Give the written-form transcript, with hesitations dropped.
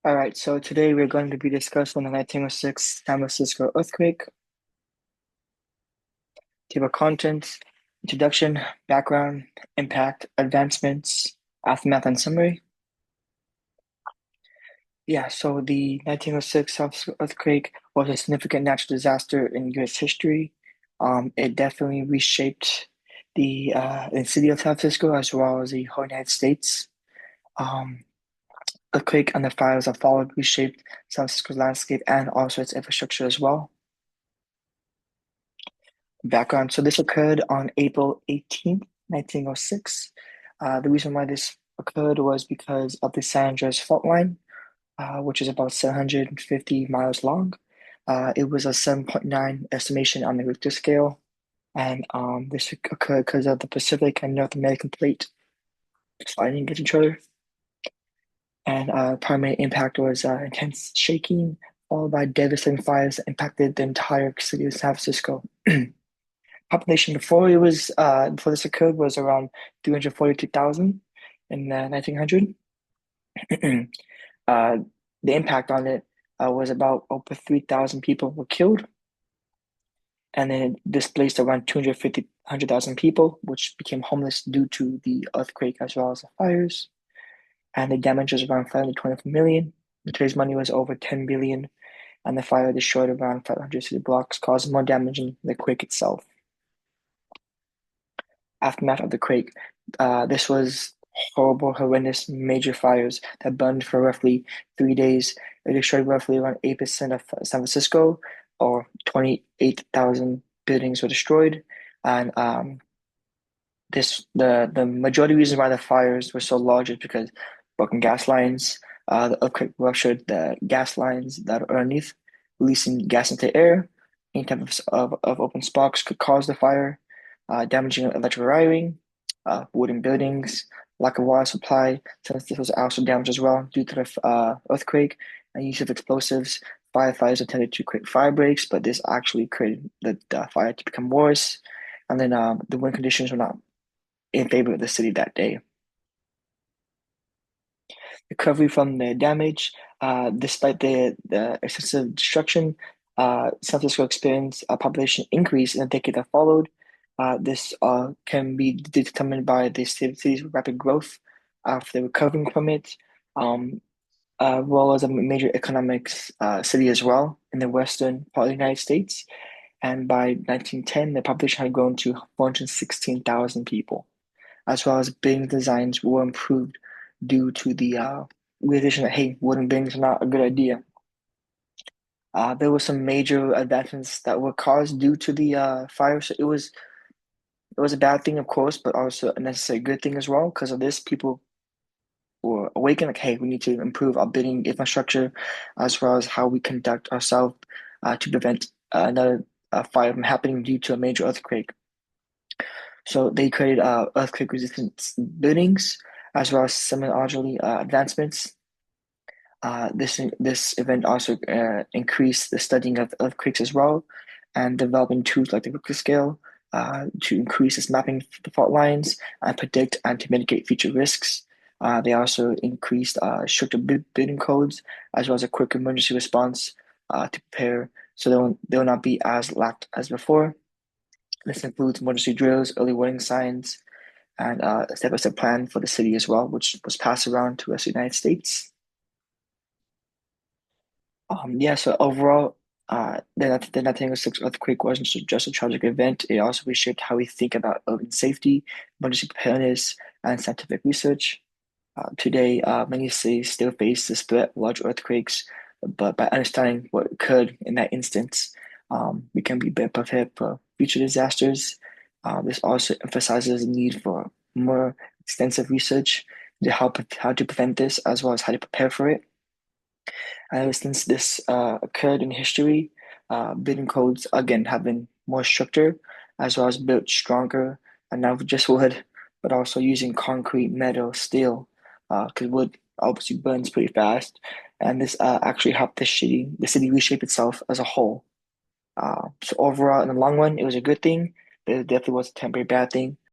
All right, so today we're going to be discussing the 1906 San Francisco earthquake. Table of contents, introduction, background, impact, advancements, aftermath, and summary. Yeah, so the 1906 San Francisco earthquake was a significant natural disaster in U.S. history. It definitely reshaped the city of San Francisco as well as the whole United States. Um, Earthquake and the fires that followed reshaped San Francisco's landscape and also its infrastructure as well. Background. So this occurred on April 18th, 1906. The reason why this occurred was because of the San Andreas fault line, which is about 750 miles long. It was a 7.9 estimation on the Richter scale, and this occurred because of the Pacific and North American plate sliding against each other. And primary impact was intense shaking, followed by devastating fires that impacted the entire city of San Francisco. Population before this occurred was around 342,000 in 1900. Uh, the impact on it was about over 3,000 people were killed, and then it displaced around 100,000 people, which became homeless due to the earthquake as well as the fires. And the damage was around 524 million. In today's money was over 10 billion, and the fire destroyed around 500 city blocks, causing more damage than the quake itself. Aftermath of the quake. This was horrible, horrendous, major fires that burned for roughly 3 days. It destroyed roughly around 8% of San Francisco, or 28,000 buildings were destroyed. And the majority reason why the fires were so large is because broken gas lines. The earthquake ruptured the gas lines that are underneath, releasing gas into the air. Any type of open sparks could cause the fire, damaging electrical wiring, wooden buildings, lack of water supply. Since this was also damaged as well due to the earthquake and use of explosives. Firefighters attempted to create fire breaks, but this actually created the fire to become worse. And then the wind conditions were not in favor of the city that day. Recovery from the damage, despite the excessive destruction, San Francisco experienced a population increase in the decade that followed. This can be determined by the city's rapid growth after recovering from it, um, well as a major economics city as well in the western part of the United States. And by 1910, the population had grown to 416,000 people, as well as building designs were improved due to the realization that, hey, wooden buildings are not a good idea. There were some major advancements that were caused due to the fire. So it was a bad thing, of course, but also a necessary good thing as well. Because of this, people were awakened, like, hey, we need to improve our building infrastructure as well as how we conduct ourselves to prevent another fire from happening due to a major earthquake. So they created earthquake resistant buildings as well as similarly advancements. This event also increased the studying of earthquakes as well, and developing tools like the Richter scale to increase its mapping the fault lines and predict and to mitigate future risks. They also increased stricter building codes as well as a quick emergency response to prepare, so they will not be as lax as before. This includes emergency drills, early warning signs, and a step-by-step plan for the city as well, which was passed around to the rest of the United States. Yeah, so overall, the 1906 earthquake wasn't just a tragic event. It also reshaped how we think about urban safety, emergency preparedness, and scientific research. Today, many cities still face this threat of large earthquakes, but by understanding what occurred in that instance, we can be better prepared for future disasters. This also emphasizes the need for more extensive research to help how to prevent this, as well as how to prepare for it. Since this occurred in history, building codes again have been more stricter, as well as built stronger, and not just wood, but also using concrete, metal, steel, because wood obviously burns pretty fast, and this actually helped the city reshape itself as a whole. So overall, in the long run, it was a good thing, but it definitely was a temporary bad thing.